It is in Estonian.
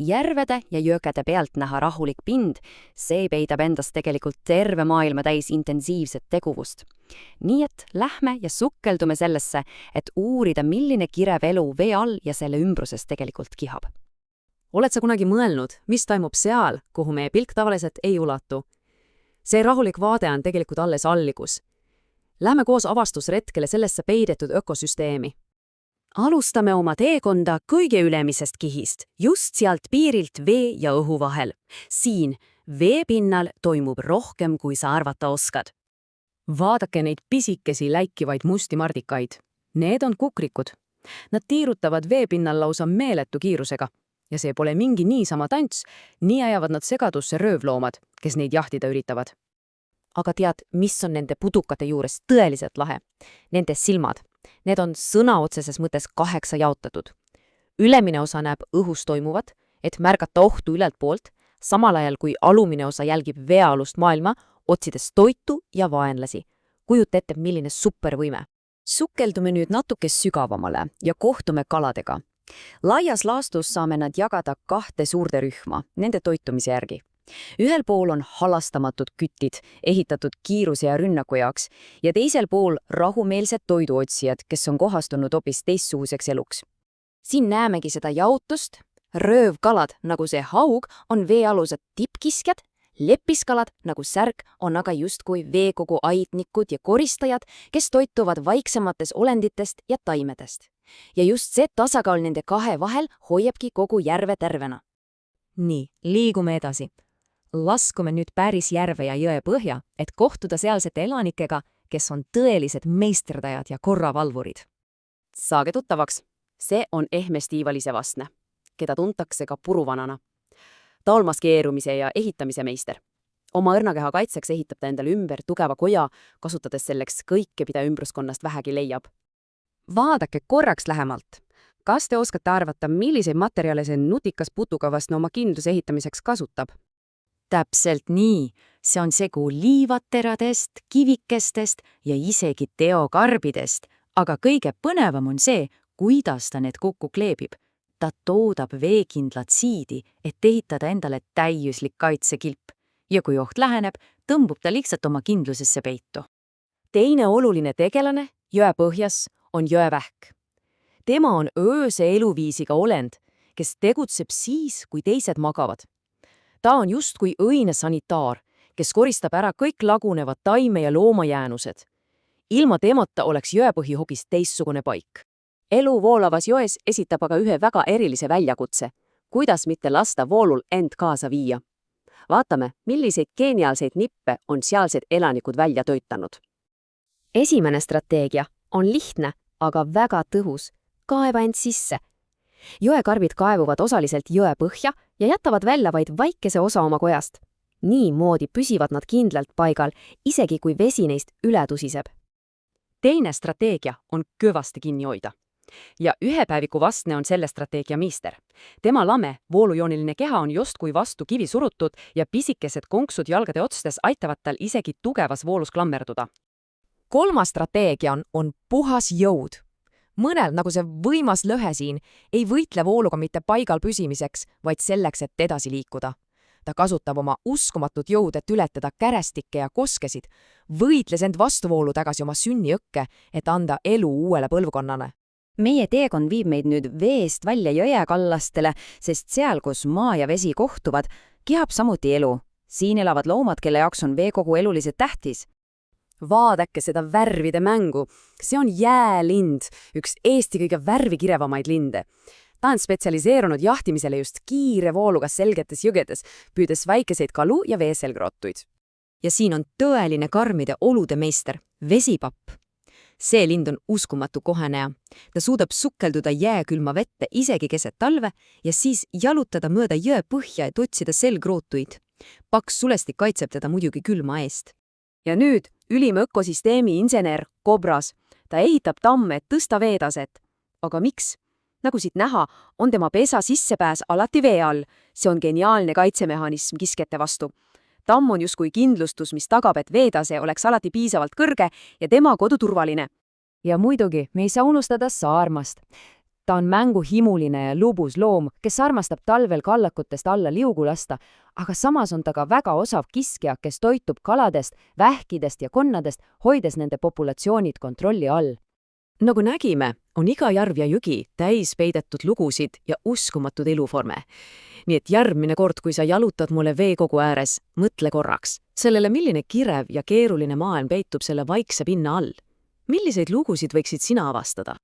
Järvede ja jõgede pealt näha rahulik pind, see peidab endas tegelikult terve maailma täis intensiivset tegevust. Nii et lähme ja sukeldume sellesse, et uurida, milline kirev elu vee all ja selle ümbruses tegelikult kihab. Oled sa kunagi mõelnud, mis toimub seal, kuhu meie pilk tavaliselt ei ulatu? See rahulik vaade on tegelikult alles alligus. Lähme koos avastusretkele sellesse peidetud ökosüsteemi. Alustame oma teekonda kõige ülemisest kihist, just sealt piirilt vee ja õhu vahel. Siin, veepinnal, toimub rohkem, kui sa arvata oskad. Vaadake neid pisikesi läikivaid musti mardikaid. Need on kukrikud. Nad tiirutavad veepinnal lausa meeletu kiirusega. Ja see pole mingi niisama tants, nii ajavad nad segadusse röövloomad, kes neid jahtida üritavad. Aga tead, mis on nende pudukate juures tõeliselt lahe? Nende silmad. Need on sõna otseses mõttes 8 jaotatud. Ülemine osa näeb õhus toimuvat, et märgata ohtu ülelt poolt, samal ajal kui alumine osa jälgib veealust maailma, otsides toitu ja vaenlasi. Kujuta ette, milline supervõime. Sukeldume nüüd natuke sügavamale ja kohtume kaladega. Laias laastus saame nad jagada 2 suurde rühma, nende toitumise järgi. Ühel pool on halastamatud kütid, ehitatud kiiruse ja rünnaku jaoks, ja teisel pool rahumeelsed toiduotsijad, kes on kohastunud hoopis teistsuguseks eluks. Siin näemegi seda jaotust. Röövkalad, nagu see haug, on veealused tippkiskjad, leppiskalad, nagu särk, on aga justkui veekogu aitnikud ja koristajad, kes toituvad vaiksemates olenditest ja taimedest. Ja just see tasakaal nende 2 vahel hoiabki kogu järve tervena. Nii, liigume edasi. Laskume nüüd päris järve ja jõe põhja, et kohtuda sealsete elanikega, kes on tõelised meisterdajad ja korravalvurid. Saage tuttavaks, see on Ehmestiivalise Vastne, keda tuntakse ka puruvanana. Ta on maskeerumise ja ehitamise meister. Oma õrnakeha kaitseks ehitab ta endale ümber tugeva koja, kasutades selleks kõike, mida ümbruskonnast vähegi leiab. Vaadake korraks lähemalt. Kas te oskate arvata, milliseid materjale see nutikas putukavastne oma kindluse ehitamiseks kasutab? Täpselt nii. See on segu liivateradest, kivikestest ja isegi teokarbidest. Aga kõige põnevam on see, kuidas ta need kokku kleebib. Ta toodab veekindlat siidi, et ehitada endale täiuslik kaitsekilp. Ja kui oht läheneb, tõmbub ta lihtsalt oma kindlusesse peitu. Teine oluline tegelane jõe põhjas on jõevähk. Tema on ööse eluviisiga olend, kes tegutseb siis, kui teised magavad. Ta on justkui õine sanitaar, kes koristab ära kõik lagunevad taime- ja loomajäänused. Ilma temata oleks jõepõhi hoopis teistsugune paik. Elu voolavas joes esitab aga ühe väga erilise väljakutse. Kuidas mitte lasta voolul end kaasa viia? Vaatame, milliseid geeniaalseid nippe on sealsed elanikud välja töötanud. Esimene strateegia on lihtne, aga väga tõhus. Kaeva end sisse. Jõekarbid kaevuvad osaliselt jõe põhja ja jätavad välja vaid väikese osa oma kojast. Niimoodi püsivad nad kindlalt paigal, isegi kui vesi neist üle tusiseb. Teine strateegia on kõvasti kinni hoida. Ja ühepäeviku Vastne on selle strateegia meister. Tema lame, voolujooniline keha on justkui vastu kivi surutud ja pisikesed konksud jalgade otstes aitavad tal isegi tugevas voolus klammerduda. Kolmas strateegia on puhas jõud. Mõnel, nagu see võimas lõhe siin, ei võitle vooluga mitte paigal püsimiseks, vaid selleks, et edasi liikuda. Ta kasutab oma uskumatut jõud, et ületada kärestikke ja koskesid, võitles end vastuvoolu tagasi oma sünniõkke, et anda elu uuele põlvkonnale. Meie teekond viib meid nüüd veest välja jõekallastele, sest seal, kus maa ja vesi kohtuvad, kihab samuti elu. Siin elavad loomad, kelle jaoks on veekogu eluliselt tähtis. Vaadake seda värvide mängu. See on jäälind, üks Eesti kõige värvikirevamaid linde. Ta on spetsialiseerunud jahtimisele just kiire vooluga selgetes jõgedes, püüdes väikeseid kalu ja veeselgrottuid. Ja siin on tõeline karmide olude meister, vesipapp. See lind on uskumatu koheneja. Ta suudab sukelduda jääkülma vette isegi keset talve ja siis jalutada mööda jõe põhja, et otsida selgrootuid. Paks sulestik kaitseb teda muidugi külma eest. Ja nüüd ülim ökosüsteemi insener Kobras. Ta ehitab tamme, et tõsta veetaset. Aga miks? Nagu siit näha, on tema pesa sissepääs alati vee all. See on geniaalne kaitsemehhanism kiskete vastu. Tamm on justkui kindlustus, mis tagab, et veetase oleks alati piisavalt kõrge ja tema kodu turvaline. Ja muidugi, me ei saa unustada saarmast. Ta on mänguhimuline ja lubus loom, kes armastab talvel kallakutest alla liugu lasta, aga samas on ta ka väga osav kiskja, kes toitub kaladest, vähkidest ja konnadest, hoides nende populatsioonid kontrolli all. Nagu nägime, on iga järv ja jõgi täis peidetud lugusid ja uskumatud eluvorme. Nii et järgmine kord, kui sa jalutad mulle veekogu ääres, mõtle korraks sellele, milline kirev ja keeruline maailm peitub selle vaikse pinna all. Milliseid lugusid võiksid sina avastada?